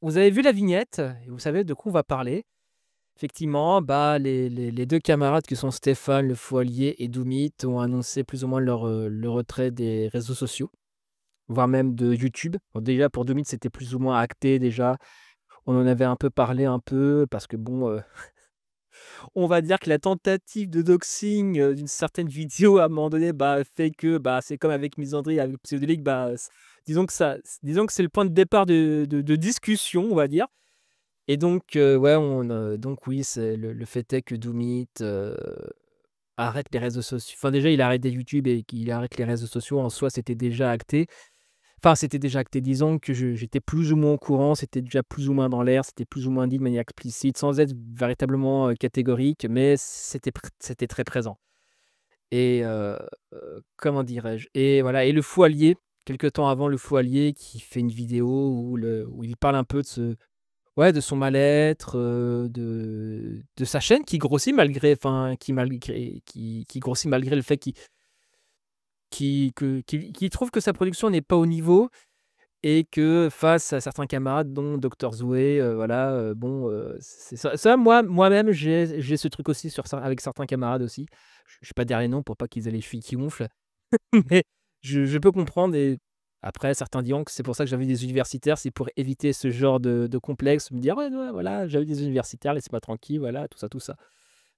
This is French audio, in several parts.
vous avez vu la vignette et vous savez de quoi on va parler. Effectivement, bah, les 2 camarades qui sont Stéphane Le Foilier et Doumit ont annoncé plus ou moins le retrait des réseaux sociaux, voire même de YouTube. Bon déjà pour Doumit, c'était plus ou moins acté déjà. On en avait un peu parlé un peu parce que bon, on va dire que la tentative de doxing, d'une certaine vidéo à un moment donné, bah, fait que, bah, c'est comme avec Misandry, avec Pseudolic, bah, disons que c'est le point de départ de discussion, on va dire. Et donc, ouais, donc oui, c'est le fait est que Doomit, arrête les réseaux sociaux. Enfin, déjà, il a arrêté YouTube et qu'il arrête les réseaux sociaux, en soi, c'était déjà acté. Enfin, c'était déjà acté, disons que j'étais plus ou moins au courant, c'était déjà plus ou moins dans l'air, c'était plus ou moins dit de manière explicite, sans être véritablement, catégorique, mais c'était très présent. Et comment dirais-je? Et voilà, et le Fou Allié, quelque temps avant, le Fou Allié qui fait une vidéo où il parle un peu de son mal-être, de sa chaîne qui grossit malgré enfin, qui grossit malgré le fait qu'il trouve que sa production n'est pas au niveau et que face à certains camarades dont Docteur Zoé, voilà, bon, c'est ça moi-même j'ai ce truc aussi sur cer avec certains camarades aussi. Je vais pas dire les noms pour pas qu'ils aient les chevilles qui gonflent, mais je peux comprendre. Et après certains diront que c'est pour ça que j'invite des universitaires, c'est pour éviter ce genre de complexe, me dire: «Ouais, ouais, voilà, j'invite des universitaires, laissez-moi tranquille», voilà, tout ça, tout ça.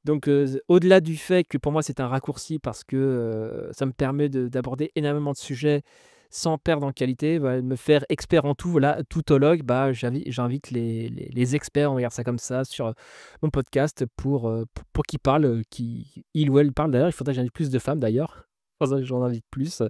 Donc au-delà du fait que pour moi c'est un raccourci parce que, ça me permet d'aborder énormément de sujets sans perdre en qualité, bah, me faire expert en tout, voilà, toutologue, bah, j'invite les experts, on va dire ça comme ça, sur, mon podcast pour qu'ils parlent, qui ils ou elles parlent. D'ailleurs, il faudrait que j'invite plus de femmes d'ailleurs, faudrait que j'en invite plus.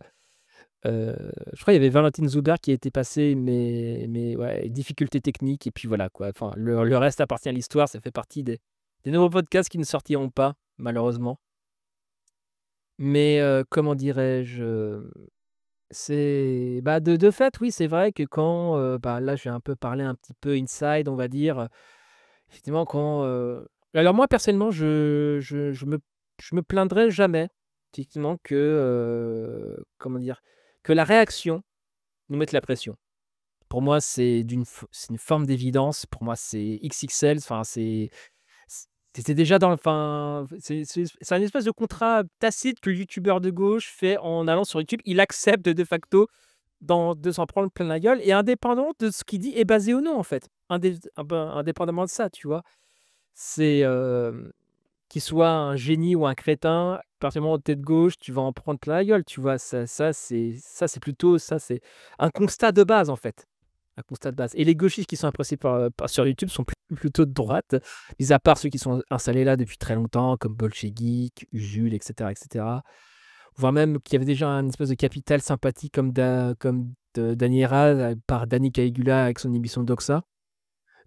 Je crois il y avait Valentine Zoubert qui était passée, mais ouais, difficultés techniques et puis voilà quoi. Enfin, le reste appartient à l'histoire, ça fait partie des nouveaux podcasts qui ne sortiront pas, malheureusement. Mais, comment dirais-je? C'est bah, de fait, oui, c'est vrai que quand, bah, là, j'ai un peu parlé un petit peu inside, on va dire, effectivement quand, alors moi personnellement, je me plaindrai jamais, effectivement que, comment dire? Que la réaction nous mette la pression. Pour moi, c'est une forme d'évidence. Pour moi, c'est XXL. Enfin, c'était déjà dans enfin, c'est un espèce de contrat tacite que le youtubeur de gauche fait en allant sur YouTube. Il accepte de facto de s'en prendre plein la gueule et indépendant de ce qu'il dit est basé ou non, en fait. Indépendamment de ça, tu vois? C'est, qu'il soit un génie ou un crétin, à partir du moment où tu es de gauche, tu vas en prendre plein la gueule, tu vois? C'est plutôt ça, c'est un constat de base, en fait. Un constat de base. Et les gauchistes qui sont appréciés sur YouTube sont plutôt de droite, mis à part ceux qui sont installés là depuis très longtemps, comme Bolchegeek, Usul, et cetera. Voire même qu'il y avait déjà un espèce de capital sympathique comme Daniera, par Danny Caligula avec son émission Doxa.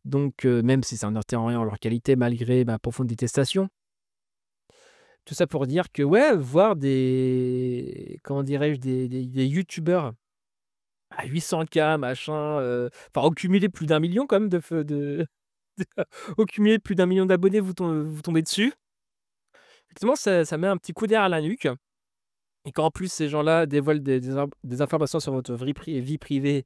Donc, même si ça n'enlève en rien en leur qualité, malgré ma profonde détestation. Tout ça pour dire que, ouais, voir des comment dirais-je? Des youtubeurs à 800 K machin, enfin, au cumulé plus d'un million quand même de au cumulé plus d'un million d'abonnés, vous tombez dessus. Effectivement, ça met un petit coup derrière la nuque et quand en plus ces gens-là dévoilent des informations sur votre vie privée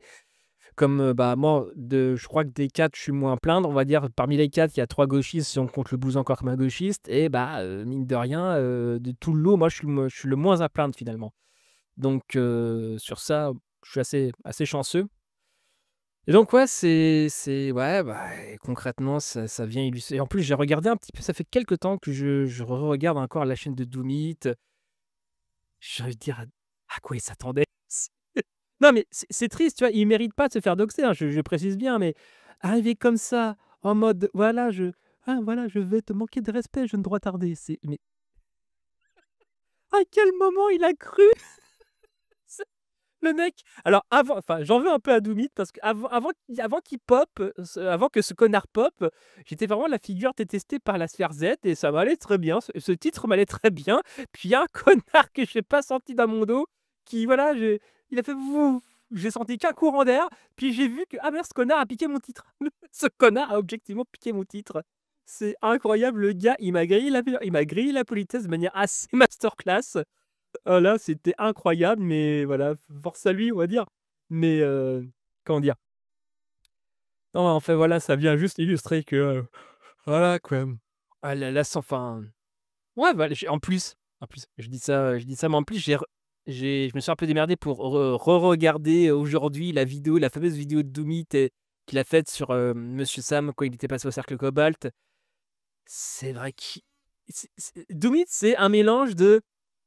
comme, bah, moi je crois que des 4 je suis le moins à plaindre, on va dire parmi les 4 il y a 3 gauchistes si on compte le Bousin encore comme un gauchiste et bah, mine de rien, de tout le lot, moi je suis le moins à plaindre finalement. Donc sur ça, je suis assez chanceux. Et donc ouais, c'est ouais, bah, et concrètement, ça vient illustrer. En plus, j'ai regardé un petit peu, ça fait quelque temps que je regarde encore la chaîne de Doomit. J'ai envie de dire: «À quoi il s'attendait?» C'est non, mais c'est triste, tu vois? Il mérite pas de se faire doxer, hein, je précise bien, mais arriver comme ça, en mode: «Voilà, voilà, je vais te manquer de respect, jeune droit tardé». C'est mais à quel moment il a cru? Le mec, alors avant enfin, j'en veux un peu à Doomit parce qu'avant qu'il pop, avant que ce connard pop, j'étais vraiment la figure détestée par la sphère Z et ça m'allait très bien. Ce titre m'allait très bien. Puis il y a un connard que j'ai pas senti dans mon dos qui voilà, il a fait vouf, j'ai senti qu'un courant d'air, puis j'ai vu que: «Ah merde, ce connard a piqué mon titre». Ce connard a objectivement piqué mon titre. C'est incroyable, le gars, il m'a grillé la politesse de manière assez masterclass. Ah là, c'était incroyable, mais voilà, force à lui, on va dire. Mais, comment dire? Non, en fait, voilà, ça vient juste illustrer que, voilà, quoi. Ah là, sans enfin, ouais, bah, j'ai en plus, je dis ça, mais en plus, je me suis un peu démerdé pour regarder aujourd'hui la vidéo, la fameuse vidéo de Doomit qu'il a faite sur, Monsieur Sam quand il était passé au cercle Cobalt. C'est vrai qu'il Doomit, c'est un mélange de: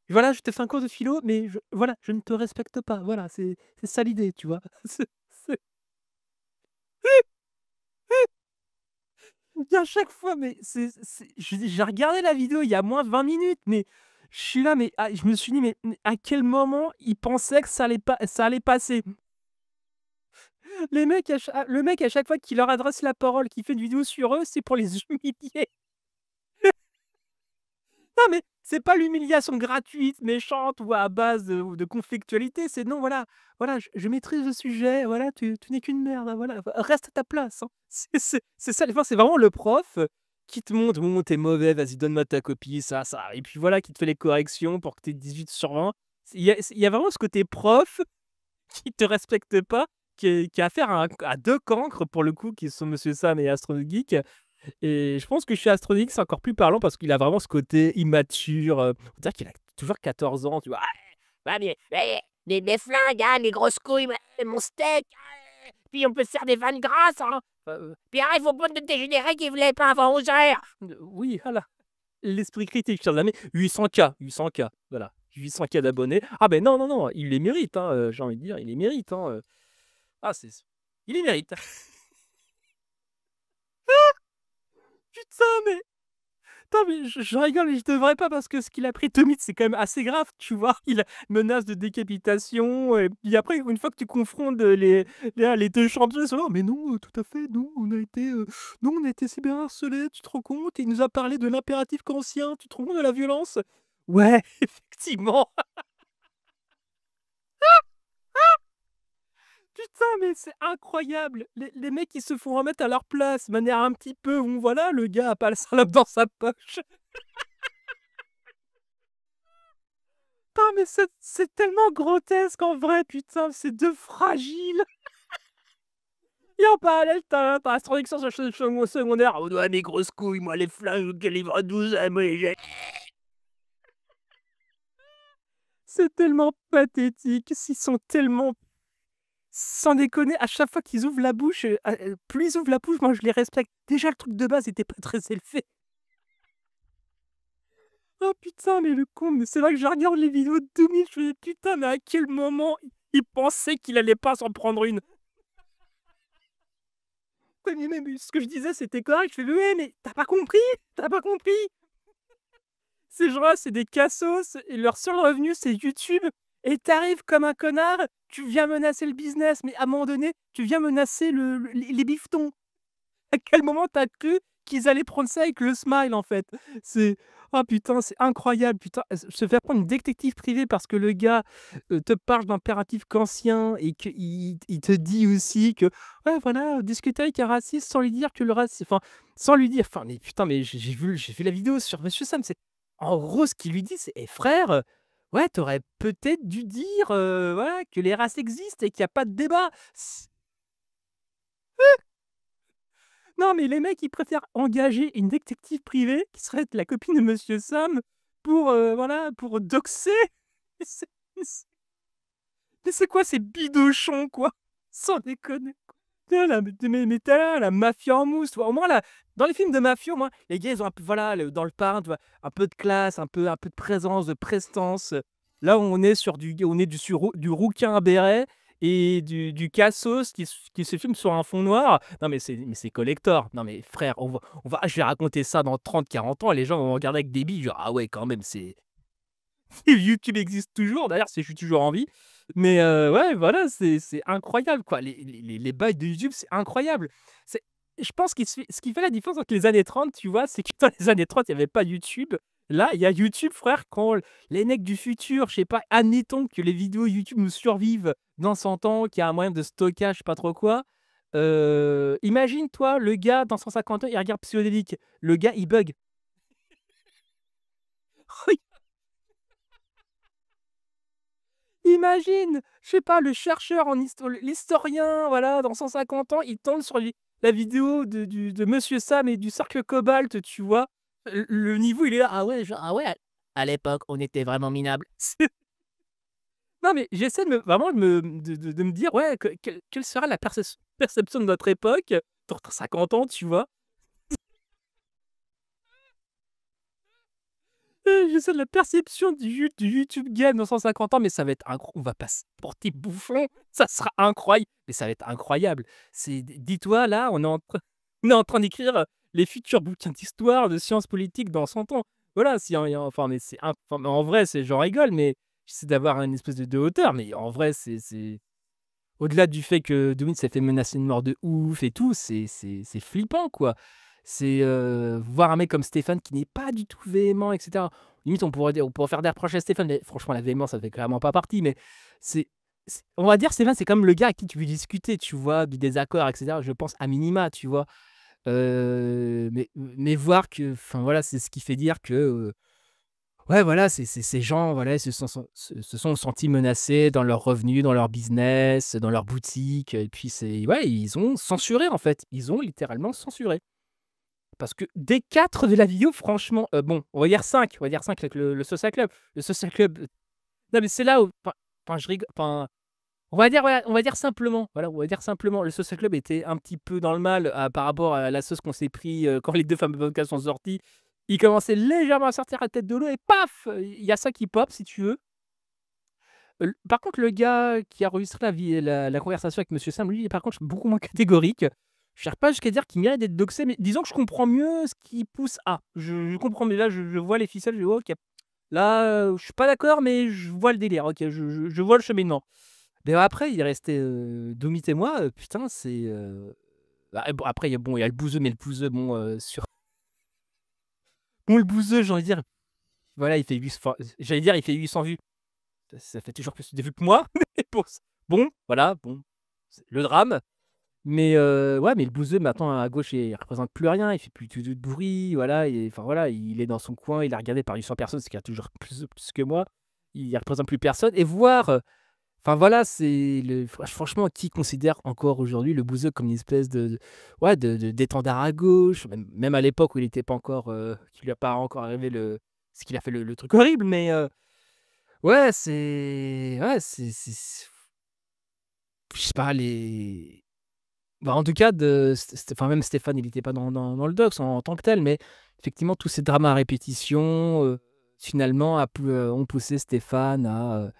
«Voilà, je te fais un cours de philo, mais voilà, je ne te respecte pas». Voilà, c'est ça l'idée, tu vois? C'est Et à chaque fois, mais j'ai regardé la vidéo il y a moins de 20 minutes, mais je suis là, mais je me suis dit: «Mais à quel moment il pensait que ça allait passer?» Les mecs le mec à chaque fois qu'il leur adresse la parole, qu'il fait une vidéo sur eux, c'est pour les humilier. Non, mais c'est pas l'humiliation gratuite, méchante ou à base de conflictualité, c'est: «Non, voilà, je maîtrise le sujet, voilà, tu n'es qu'une merde, hein, voilà, reste à ta place, hein». C'est ça, enfin, c'est vraiment le prof, qui te montre: «Bon, tu es mauvais, vas-y, donne-moi ta copie, ça» et puis voilà, qui te fait les corrections pour que tu aies 18/20. Il y a vraiment ce côté prof qui te respecte pas, qui a affaire à 2 cancres pour le coup, qui sont Monsieur Sam et Astro Geek. Et je pense que chez Astronix, c'est encore plus parlant parce qu'il a vraiment ce côté immature, on dirait qu'il a toujours 14 ans, tu vois? «Ah, ouais, mais les flingues, hein, les grosses couilles, ouais, mon steak, ah, puis on peut se faire des vannes grasses, hein, puis arrête vos bandes de dégénérés qui voulaient pas avant 11 heures». Oui, voilà, l'esprit critique, chers amis. 800K, voilà, 800K d'abonnés. Ah ben non, non, non, il les mérite, hein, j'ai envie de dire, il les mérite, hein, ah c'est il les mérite. Putain, mais Attends, mais je rigole, mais je devrais pas parce que ce qu'il a pris Tommy, c'est quand même assez grave, tu vois? Il a menace de décapitation et puis après, une fois que tu confrontes, les 2 champions, ils sont là: «Mais non, tout à fait, nous, on a été cyberharcelés, tu te rends compte? Il nous a parlé de l'impératif kantien, tu te rends compte de la violence?» Ouais, effectivement. Putain, mais c'est incroyable! Les mecs, ils se font remettre à leur place, de manière un petit peu bon voilà, le gars a pas le salope dans sa poche. Putain, mais c'est tellement grotesque en vrai, putain, c'est 2 fragiles. Et en parallèle, tu as Astronix sur secondaire: «Oh ouais, mes grosses couilles, moi les flingues calibre 12, moi j'ai» C'est tellement pathétique, ils sont tellement sans déconner, à chaque fois qu'ils ouvrent la bouche, plus ils ouvrent la bouche, moi je les respecte. Déjà le truc de base était pas très élevé. Oh putain, mais le con, mais c'est vrai que je regarde les vidéos de Doomie, je me dis: «Putain, mais à quel moment il pensait qu'il allait pas s'en prendre une?» Ouais, mais même ce que je disais, c'était correct. Je fais: «Ouais, mais tu as pas compris? Tu as pas compris? Ces gens-là, c'est des cassos et leur seul revenu, c'est YouTube et tu arrives comme un connard, tu viens menacer le business, mais à un moment donné, tu viens menacer les bifetons. À quel moment tu as cru qu'ils allaient prendre ça avec le smile, en fait?» C'est oh putain, c'est incroyable, putain, se faire prendre une détective privée parce que le gars, te parle d'impératif kantien et qu'il te dit aussi que: «Ouais, voilà, discuter avec un raciste sans lui dire que le raci» enfin, sans lui dire enfin, mais putain, mais j'ai vu la vidéo sur Monsieur Sam, c'est en gros, ce qu'il lui dit, c'est: «Eh frère, ouais, tu aurais peut-être dû dire, voilà, que les races existent et qu'il y a pas de débat». Non, mais les mecs, ils préfèrent engager une détective privée qui serait la copine de Monsieur Sam pour, voilà, pour doxer. Mais c'est quoi ces bidochons, quoi? Sans déconner. Tu là, mais tu là, la mafia en mousse, tu vois? Au moins là, dans les films de mafia, au moins, les gars, ils ont un peu voilà, dans le parrain, tu vois? Un peu de classe, un peu de présence, de prestance. Là, on est du rouquin à béret et du cassos qui se filme sur un fond noir. Non, mais c'est collector. Non, mais frère, je vais raconter ça dans 30, 40 ans, et les gens vont me regarder avec des billes, genre: «Ah ouais, quand même, c'est YouTube existe toujours, d'ailleurs, c'est je suis toujours en vie». Mais ouais, voilà, c'est incroyable, quoi. Les bails de YouTube, c'est incroyable. C'est je pense ce qui fait la différence entre les années 30, tu vois, c'est que dans les années 30, il y avait pas YouTube. Là, il y a YouTube, frère, quand les mecs du futur, je sais pas, admettons que les vidéos YouTube nous survivent dans 100 ans, qu'il y a un moyen de stockage, je sais pas trop quoi. Imagine, toi, le gars dans 150 ans, il regarde Psychodélique. Le gars, il bug. Imagine, je sais pas, le chercheur en l'historien, voilà, dans 150 ans, il tombe sur lui. la vidéo de Monsieur Sam et du cercle Cobalt, tu vois? Le niveau, il est là: «Ah ouais, genre, ah ouais, à l'époque, on était vraiment minables». Non, mais j'essaie de me vraiment de me dire: «Ouais, quelle sera la perception de notre époque dans 50 ans», tu vois? J'essaie de la perception du YouTube Game dans 150 ans, mais ça va être incro on va pas se porter bouffon, ça sera incroyable, mais ça va être incroyable. C'est dis-toi là, on est en train d'écrire, les futurs bouquins d'histoire, de sciences politiques dans 100 ans. Voilà, si en enfin, mais c'est enfin, mais en vrai, c'est j'en rigole, mais j'essaie d'avoir une espèce de hauteur, mais en vrai, c'est au-delà du fait que Doomit s'est fait menacer de mort de ouf et tout, c'est flippant, quoi. C'est, voir un mec comme Stéphane qui n'est pas du tout véhément et cetera. Limite, on pourrait faire des reproches à Stéphane, mais franchement, la véhémence, ça fait clairement pas partie, mais c'est on va dire Stéphane, c'est comme le gars avec qui tu veux discuter, tu vois? Du désaccord et cetera, je pense à minima, tu vois? Mais voir que enfin, voilà, c'est ce qui fait dire que, ouais, voilà, c'est ces gens, voilà, se sont sentis menacés dans leurs revenus, dans leur business, dans leur boutique et puis c'est ouais, ils ont censuré, en fait. Ils ont littéralement censuré. Parce que des 4 de la vidéo, franchement, bon, on va dire 5 avec le Social Club. Le Social Club, non, mais c'est là où enfin, je rigole enfin, on va dire, voilà, on va dire simplement, voilà, on va dire simplement, le Social Club était un petit peu dans le mal, par rapport à la sauce qu'on s'est pris, quand les 2 fameux podcasts sont sortis. Ils commençaient légèrement à sortir la tête de l'eau et paf! Il y a ça qui pop, si tu veux. Par contre, le gars qui a enregistré la conversation avec Monsieur Sam, lui, par contre, je suis beaucoup moins catégorique. Je n'irai pas jusqu'à dire qu'il mérite d'être doxé, mais disons que je comprends mieux ce qui pousse à. Je comprends, mais là, je vois les ficelles, je dis: «OK, là, je suis pas d'accord, mais je vois le délire. OK, je vois le cheminement». Mais après, il est resté, Domit et moi, putain, c'est, bah, bon, après, il y a le bouseux, mais le bouseux, bon, le bouseux, j'ai envie de dire, voilà, il fait 8 enfin, j'allais dire, il fait 800 vues. Ça fait toujours plus de vues que moi, mais bon, bon, voilà, bon, c'est le drame. Mais ouais, mais le bouseux maintenant à gauche, il représente plus rien, il fait plus du tout de bruit, voilà, enfin voilà, il est dans son coin, il est regardé par 800 personnes, ce qui a toujours plus que moi. Il représente plus personne et voir, enfin voilà, c'est le franchement, qui considère encore aujourd'hui le bouseux comme une espèce ouais, d'étendard à gauche, même à l'époque où il était pas encore, qu'il lui a pas encore arrivé ce qu'il a fait le truc horrible, mais ouais, c'est je sais pas les bah, en tout cas de enfin même Stéphane, il était pas dans le dox en tant que tel, mais effectivement tous ces dramas à répétition, finalement ont poussé Stéphane à,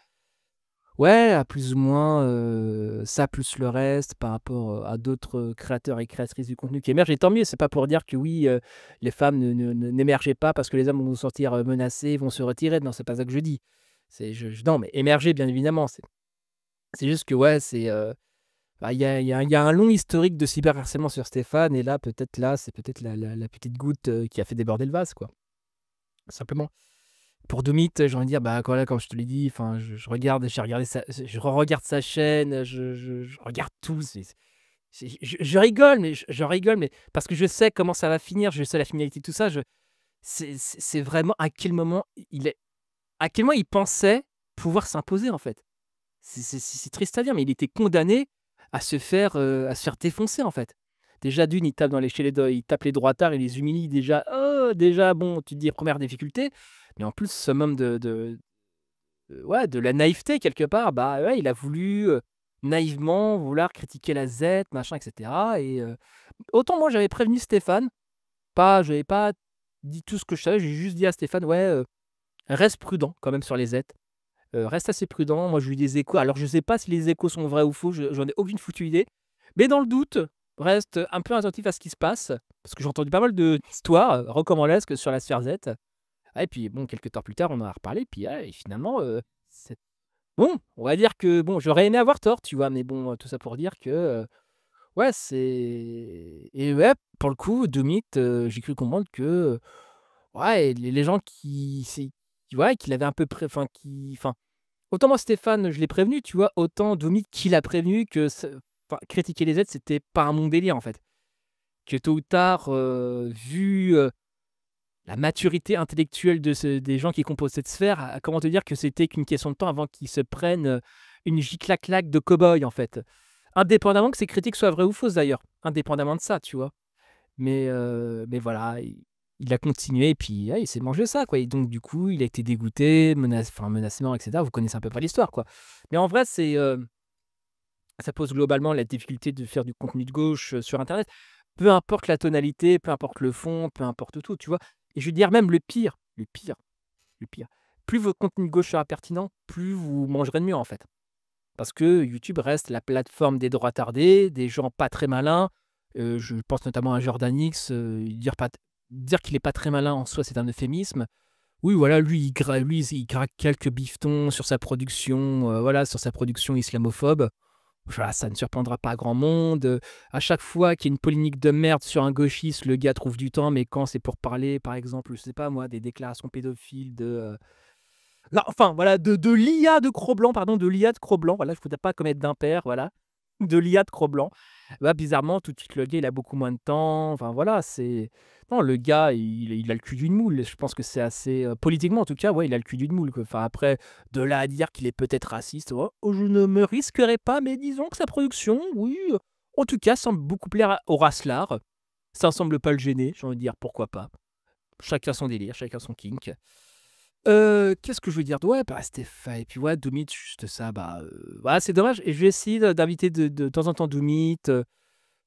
ouais, à plus ou moins, ça plus le reste par rapport, à d'autres, créateurs et créatrices du contenu qui émergent et tant mieux. C'est pas pour dire que oui, les femmes n'émergeaient pas parce que les hommes vont se sentir, menacés, vont se retirer. Non, c'est pas ça que je dis. C'est je non, mais émerger bien évidemment, c'est juste que ouais, c'est, bah, il y a un long historique de cyberharcèlement sur Stéphane et là, peut-être là, c'est peut-être la petite goutte, qui a fait déborder le vase, quoi, simplement. Pour Doomit, j'ai envie de dire, bah, voilà, comme je te l'ai dit, enfin, j'ai regardé je regarde sa chaîne, je regarde tout, je rigole, mais je rigole, mais parce que je sais comment ça va finir, je sais la finalité de tout ça, c'est vraiment à quel moment il pensait pouvoir s'imposer, en fait. C'est triste à dire, mais il était condamné à se faire défoncer, en fait. Déjà d'une, il tape il tape les droitards, il les humilie déjà. Oh! Déjà, bon, tu te dis première difficulté, mais en plus, ce summum ouais, de la naïveté quelque part, bah, ouais, il a voulu, naïvement vouloir critiquer la Z, machin et cetera et autant moi j'avais prévenu Stéphane, j'avais pas dit tout ce que je savais, j'ai juste dit à Stéphane: «Ouais, reste prudent quand même sur les Z». Reste assez prudent. Moi, j'ai eu des échos. Alors, je sais pas si les échos sont vrais ou faux, j'en ai aucune foutue idée. Mais dans le doute, reste un peu attentif à ce qui se passe. Parce que j'ai entendu pas mal d'histoires rocambolesques sur la sphère Z. Ah, et puis, bon, quelques temps plus tard, on en a reparlé. Puis, ah, et finalement, bon, on va dire que bon, j'aurais aimé avoir tort, tu vois. Mais bon, tout ça pour dire que, ouais, c'est. Et ouais, pour le coup, Doomit, j'ai cru comprendre que, ouais, les gens ouais, qu'il avait un peu enfin, enfin, autant moi Stéphane, je l'ai prévenu, tu vois? Autant Dominique qui l'a prévenu que enfin, critiquer les aides, c'était pas un mon délire, en fait. Que tôt ou tard, vu, la maturité intellectuelle des gens qui composent cette sphère, comment te dire que c'était qu'une question de temps avant qu'ils se prennent, une giclaclaque de cow-boy, en fait. indépendamment que ses critiques soient vraies ou fausses d'ailleurs, indépendamment de ça, tu vois? Mais voilà, il a continué et puis, ouais, il s'est mangé ça, quoi et donc du coup, il a été dégoûté, menacé mort et cetera. Vous connaissez à peu près l'histoire, quoi. Mais en vrai, ça pose globalement la difficulté de faire du contenu de gauche, sur internet. Peu importe la tonalité, peu importe le fond, peu importe tout, tu vois? Et je veux dire même le pire, plus votre contenu de gauche sera pertinent, plus vous mangerez de mur, en fait. Parce que YouTube reste la plateforme des droits tardés, des gens pas très malins. Je pense notamment à Jordan X, dire qu'il est pas très malin en soi, c'est un euphémisme. Oui, voilà, lui, il craque quelques bifetons sur sa production, voilà, sur sa production islamophobe. Voilà, ça ne surprendra pas grand monde. À chaque fois qu'il y a une polémique de merde sur un gauchiste, le gars trouve du temps, mais quand c'est pour parler, par exemple, je sais pas moi, des déclarations pédophiles non, enfin, voilà, de l'IA de Cro-Blanc, pardon, de l'IA de Cro-Blanc, voilà, je ne voudrais pas commettre d'impair, voilà, de l'IA de Cro-Blanc. Bah, bizarrement, tout de suite, le gars, il a beaucoup moins de temps. Enfin, voilà, c'est. Non, le gars, il a le cul d'une moule. Je pense que c'est assez. Politiquement, en tout cas, ouais, il a le cul d'une moule, quoi. Enfin, après, de là à dire qu'il est peut-être raciste, oh, je ne me risquerai pas, mais disons que sa production, oui, en tout cas, semble beaucoup plaire au Raslar. Ça ne semble pas le gêner, j'ai envie de dire, pourquoi pas. Chacun son délire, chacun son kink. Qu'est-ce que je veux dire? Ouais, bah, Stéphane et puis ouais, Doomit, juste ça, bah, voilà, c'est dommage et je vais essayer d'inviter de temps en temps Doomit,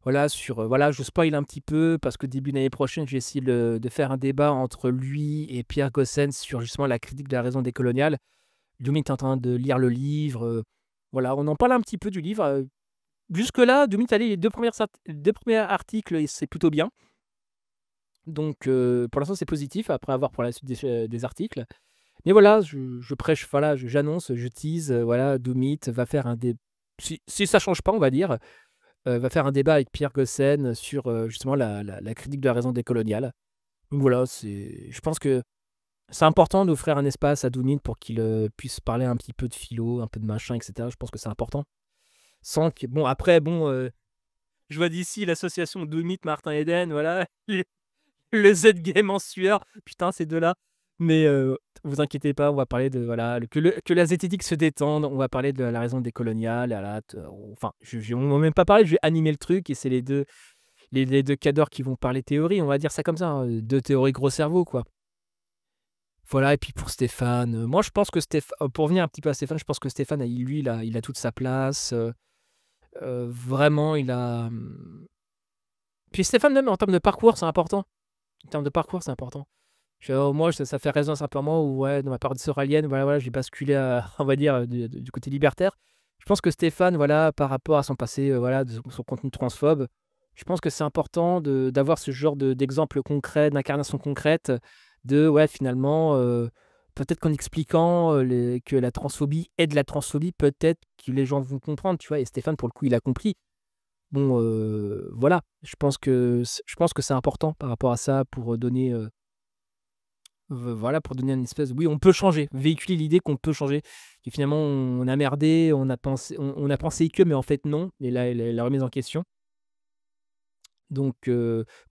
voilà, voilà, je spoil un petit peu parce que début d'année prochaine, je vais essayer de faire un débat entre lui et Pierre Gossens sur justement la critique de la raison décoloniale. Doomit est en train de lire le livre, voilà, on en parle un petit peu du livre, jusque-là, Doomit allez, les 2 premiers articles et c'est plutôt bien. Donc pour l'instant, c'est positif, après à voir pour la suite des articles. Mais voilà, je prêche, voilà, j'annonce, je tease, voilà, Doomit va faire si ça change pas, on va dire, va faire un débat avec Pierre Gossen sur justement la critique de la raison décoloniale. Donc voilà, je pense que c'est important d'offrir un espace à Doomit pour qu'il puisse parler un petit peu de philo, un peu de machin, etc. Je pense que c'est important. Sans que, bon, après, bon, je vois d'ici l'association Doomit, Martin Eden, voilà, le Z-Game en sueur, putain, ces deux-là. Mais vous inquiétez pas, on va parler de voilà, que la zététique se détende, on va parler de la raison décoloniale, enfin, on va même pas parler, je vais animer le truc et c'est les 2 cadors qui vont parler théorie, on va dire ça comme ça, hein, 2 théories gros cerveau, quoi. Voilà et puis pour Stéphane, moi je pense que pour revenir un petit peu à Stéphane, je pense que Stéphane, lui, il a toute sa place, vraiment puis Stéphane même en termes de parcours, c'est important. En termes de parcours, c'est important. Moi, ça fait résonance un peu en moi où, ouais, dans ma période soralienne, voilà, j'ai basculé, on va dire, du côté libertaire. Je pense que Stéphane, voilà, par rapport à son passé, voilà, de son contenu transphobe, je pense que c'est important d'avoir ce genre d'exemple concret, d'incarnation concrète, ouais, finalement, peut-être qu'en expliquant que la transphobie est de la transphobie, peut-être que les gens vont comprendre, tu vois. Et Stéphane, pour le coup, il a compris. Bon, voilà, je pense que c'est important par rapport à ça pour donner. Voilà, pour donner une espèce oui, on peut changer, véhiculer l'idée qu'on peut changer, que finalement on a merdé, on a pensé que, mais en fait non, et la remise en question. Donc,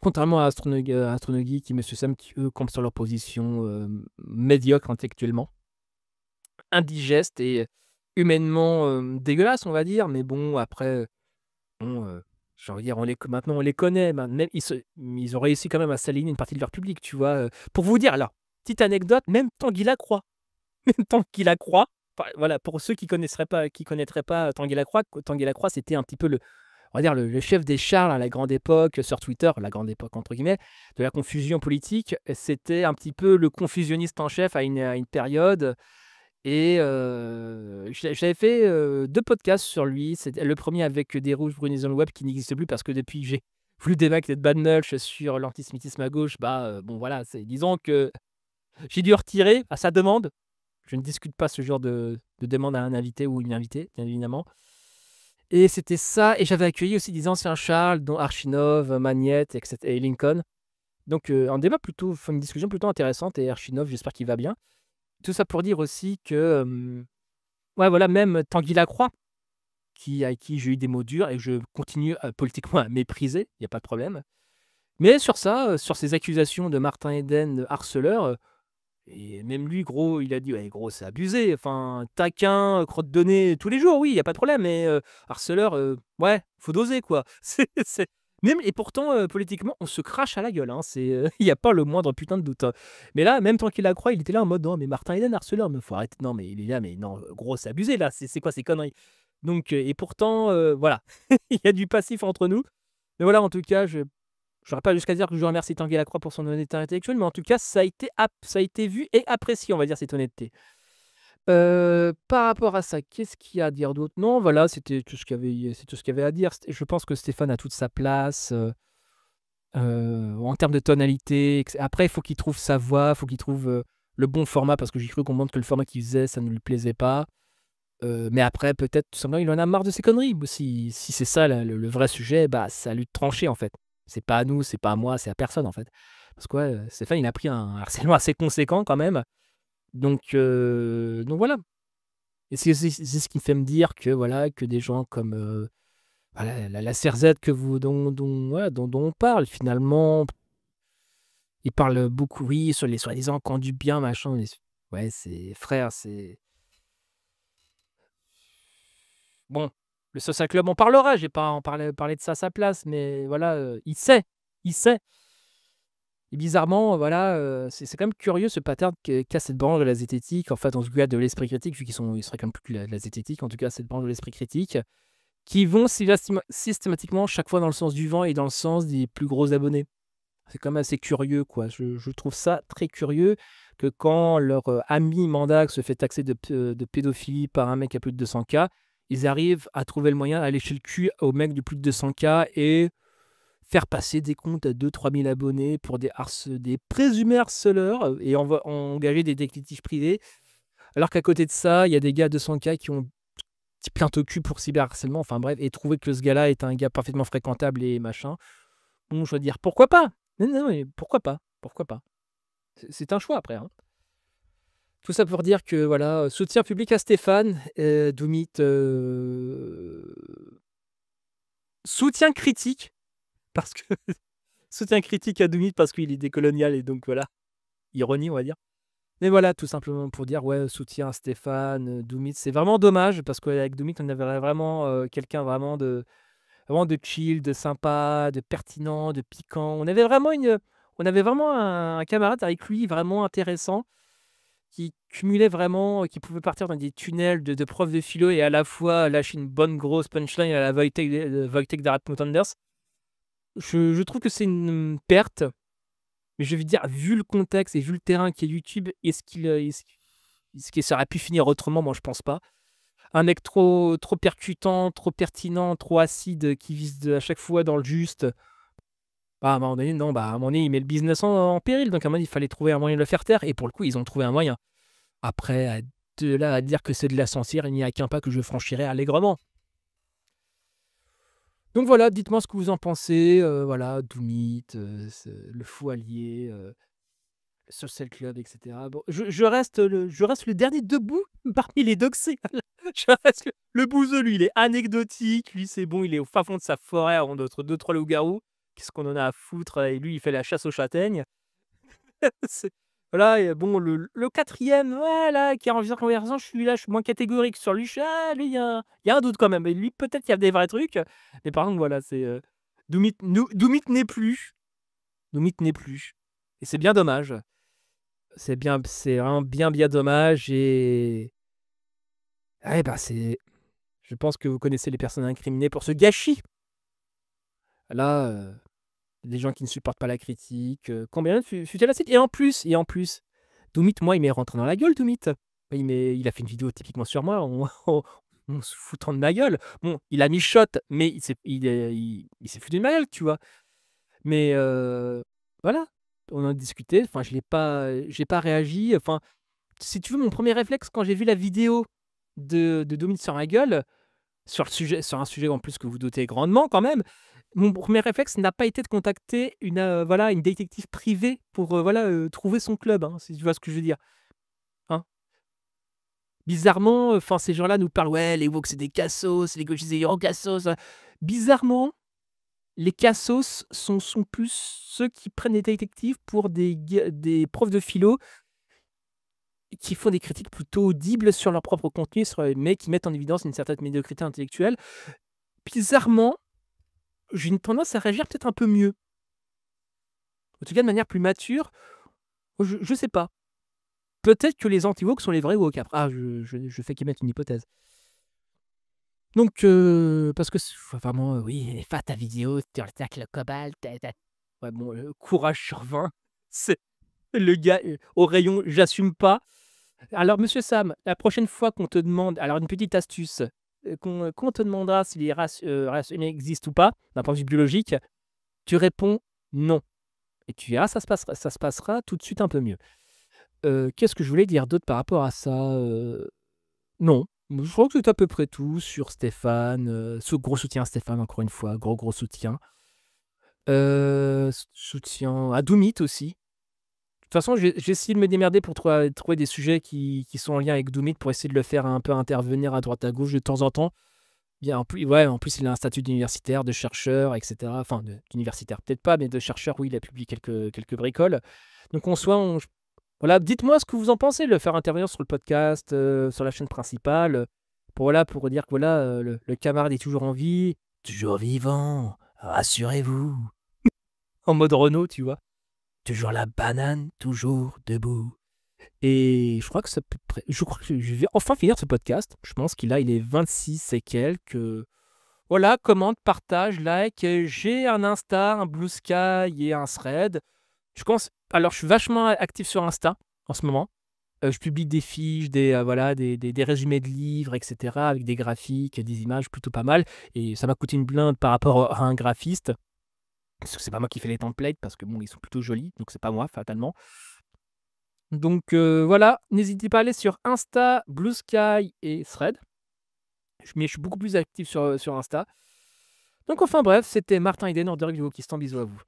contrairement à Astronogeek et Monsieur Sam qui, eux, campent sur leur position, médiocre intellectuellement, indigeste et humainement, dégueulasse, on va dire, mais bon après, bon, j'ai envie de dire maintenant on les connaît, même ils ont réussi quand même à s'aligner une partie de leur public, tu vois? Pour vous dire alors, petite anecdote, même Tanguy Lacroix, même Tanguy Lacroix, voilà, pour ceux qui connaîtraient pas Tanguy Lacroix, c'était un petit peu on va dire le chef des charles à la grande époque sur Twitter, «la grande époque» entre guillemets, de la confusion politique. C'était un petit peu le confusionniste en chef à une période et j'avais fait, 2 podcasts sur lui. C'était le premier avec des rouges brunisant le web qui n'existe plus parce que depuis que j'ai voulu débattre avec Bad Nulch sur l'antisémitisme à gauche, bah, bon voilà, disons que j'ai dû retirer à sa demande. Je ne discute pas ce genre de demande à un invité ou une invitée, bien évidemment. Et c'était ça, et j'avais accueilli aussi des anciens Charles, dont Archinov, Magnette, et Lincoln. Donc une discussion plutôt intéressante, et Archinov, j'espère qu'il va bien. Tout ça pour dire aussi que, ouais, voilà, même Tanguy Lacroix, avec qui j'ai eu des mots durs et que je continue politiquement à mépriser, il n'y a pas de problème. Mais sur ça, sur ces accusations de Martin Eden, harceleur, Et même lui, gros, il a dit: «Ouais, gros, c'est abusé, enfin, taquin, crotte de nez tous les jours, oui, il y a pas de problème, mais harceleur, ouais, faut doser, quoi». C'est même et pourtant, politiquement, on se crache à la gueule, hein, il y a pas le moindre putain de doute, hein. Mais là, même tant qu'il la croit, il était là en mode: «Non, mais Martin Eden, harceleur, mais faut arrêter». Non, mais il est là: «Mais non, gros, c'est abusé, là, c'est quoi ces conneries?» Donc et pourtant, voilà, il y a du passif entre nous. Mais voilà, en tout cas, j'aurais pas jusqu'à dire que je remercie Tanguy Lacroix pour son honnêteté intellectuelle, mais en tout cas, ça a été vu et apprécié, on va dire, cette honnêteté. Par rapport à ça, qu'est-ce qu'il y a à dire d'autre? Non, voilà, c'était tout ce qu'il y avait c'est tout ce qu'il y avait à dire. Je pense que Stéphane a toute sa place, en termes de tonalité et après, il faut qu'il trouve sa voix, il faut qu'il trouve, le bon format parce que j'ai cru comprendre que le format qu'il faisait, ça ne lui plaisait pas. Mais après, peut-être, tout simplement, il en a marre de ses conneries. Si c'est ça le vrai sujet, bah, c'est à lui de trancher, en fait. C'est pas à nous, c'est pas à moi, c'est à personne, en fait. Parce que, ouais, Stéphane, il a pris un harcèlement assez conséquent quand même. Donc voilà. Et c'est ce qui me fait me dire que, voilà, que des gens comme, voilà, la CRZ que vous ouais, dont on parle, finalement, ils parlent beaucoup, oui, sur les soi-disant camps du bien, machin, mais ouais, c'est frère, c'est bon, le Social Club en parlera, j'ai pas à en parler de ça à sa place, mais voilà, il sait et bizarrement, voilà, c'est quand même curieux ce pattern qu'a cette branche de la zététique, en fait, en tout cas de l'esprit critique, vu ils seraient quand même plus que la zététique, en tout cas cette branche de l'esprit critique, qui vont systématiquement chaque fois dans le sens du vent et dans le sens des plus gros abonnés. C'est quand même assez curieux, quoi. Je trouve ça très curieux que quand leur, ami Mandak se fait taxer de pédophilie par un mec à plus de 200 K, ils arrivent à trouver le moyen, à lécher le cul au mec de plus de 200 K et faire passer des comptes à 2 000 à 3 000 abonnés pour des présumés harceleurs, et engager des détectives privés. Alors qu'à côté de ça, il y a des gars à 200 K qui ont petit plainte au cul pour cyberharcèlement, enfin bref, et trouver que ce gars-là est un gars parfaitement fréquentable et machin. Bon, je veux dire, pourquoi pas? Non, non, mais pourquoi pas? Pourquoi pas? C'est un choix après, hein. Tout ça pour dire que voilà, soutien public à Stéphane, Doumit, soutien critique parce que soutien critique à Doumit parce qu'il est décolonial et donc voilà, ironie on va dire. Mais voilà, tout simplement pour dire, ouais, soutien à Stéphane, Doumit. C'est vraiment dommage parce qu'avec Doumit, on avait vraiment, quelqu'un vraiment de chill, de sympa, de pertinent, de piquant. On avait vraiment un camarade avec lui vraiment intéressant, qui cumulait vraiment, qui pouvait partir dans des tunnels de prof de philo et à la fois lâcher une bonne grosse punchline à la Wojtek d'Arrête Anders. Je trouve que c'est une perte, mais je veux dire, vu le contexte et vu le terrain qui est YouTube, est-ce que ça aurait pu finir autrement? Moi, je pense pas. Un mec trop percutant, trop pertinent, trop acide, qui vise à chaque fois dans le juste. Bah, à un moment donné, non, bah, à un moment donné, il met le business en péril. Donc, à un moment donné, il fallait trouver un moyen de le faire taire. Et pour le coup, ils ont trouvé un moyen. Après, de là à dire que c'est de la censure, il n'y a qu'un pas que je franchirai allègrement. Donc voilà, dites-moi ce que vous en pensez. Voilà, Doomit, le Fou Allié, le Social Club, etc. Bon, je reste le dernier debout parmi les doxés. Je reste le bouseux, lui, il est anecdotique. Lui, c'est bon, il est au fin fond de sa forêt entre deux, trois loups-garous. Qu'est-ce qu'on en a à foutre? Et lui, il fait la chasse aux châtaignes. Voilà, et bon, le quatrième, ouais, là, qui est en conversation, je suis moins catégorique sur lui. Lui, il y a un doute quand même. Et lui, peut-être qu'il y a des vrais trucs. Mais par contre, voilà, c'est. Doomit n'est plus. Doomit n'est plus. Et c'est bien dommage. C'est vraiment bien, bien dommage. Et. Ouais, bah, c'est. Je pense que vous connaissez les personnes incriminées pour ce gâchis. Là, des gens qui ne supportent pas la critique. Combien fut-elle la suite? Et en plus, Doomit, moi, il m'est rentré dans la gueule, Doomit. Il a fait une vidéo typiquement sur moi, en se foutant de ma gueule. Bon, il a mis shot, mais il s'est foutu de ma gueule, tu vois. Mais voilà, on en a discuté. Enfin, j'ai pas réagi. Enfin, si tu veux, mon premier réflexe quand j'ai vu la vidéo de Doomit sur ma gueule, sur un sujet en plus que vous doutez grandement quand même, mon premier réflexe n'a pas été de contacter voilà, une détective privée pour voilà, trouver son club, hein, si tu vois ce que je veux dire. Hein. Bizarrement, enfin ces gens-là nous parlent, ouais, les woke c'est des cassos, les gauchistes c'est des cassos. Bizarrement, les cassos sont plus ceux qui prennent des détectives pour des profs de philo qui font des critiques plutôt audibles sur leur propre contenu, mais qui mettent en évidence une certaine médiocrité intellectuelle. Bizarrement, j'ai une tendance à réagir peut-être un peu mieux. En tout cas, de manière plus mature. Je sais pas. Peut-être que les anti-woke sont les vrais woke après. Ah, je fais qu'émettre une hypothèse. Donc, parce que vraiment, oui, faire ta vidéo, tu attaques le cobalt. Ouais, bon, courage sur 20. C'est le gars au rayon, j'assume pas. Alors, monsieur Sam, la prochaine fois qu'on te demande, alors une petite astuce, qu'on te demandera si les races existent ou pas, d'un point de vue biologique, tu réponds non. Et tu verras, ça se passera tout de suite un peu mieux. Qu'est-ce que je voulais dire d'autre par rapport à ça? Non, je crois que c'est à peu près tout sur Stéphane, gros soutien à Stéphane encore une fois, gros soutien. Soutien à Doomit aussi. De toute façon, j'ai essayé de me démerder pour trouver des sujets qui sont en lien avec Doomit pour essayer de le faire un peu intervenir à droite à gauche de temps en temps. Bien, en plus, il a un statut d'universitaire, de chercheur, et cetera. Enfin, d'universitaire peut-être pas, mais de chercheur, oui, il a publié quelques bricoles. Donc en soi, voilà, dites-moi ce que vous en pensez, le faire intervenir sur le podcast, sur la chaîne principale, pour dire que voilà, le camarade est toujours en vie, toujours vivant, rassurez-vous. En mode Renault, tu vois. Toujours la banane, toujours debout. Et je crois que je crois que je vais enfin finir ce podcast. Je pense qu'il il est 26 et quelques. Voilà, commente, partage, like. J'ai un Insta, un Blue Sky et un Thread. Alors, je suis vachement actif sur Insta en ce moment. Je publie des fiches, voilà, des résumés de livres, etc., avec des graphiques, des images plutôt pas mal. Et ça m'a coûté une blinde par rapport à un graphiste. Parce que c'est pas moi qui fais les templates, parce que bon, ils sont plutôt jolis, donc c'est pas moi, fatalement. Donc voilà, n'hésitez pas à aller sur Insta, Blue Sky et Thread. Mais je suis beaucoup plus actif sur Insta. Donc enfin bref, c'était Martin Eden en direct du Wokistan. Bisous à vous.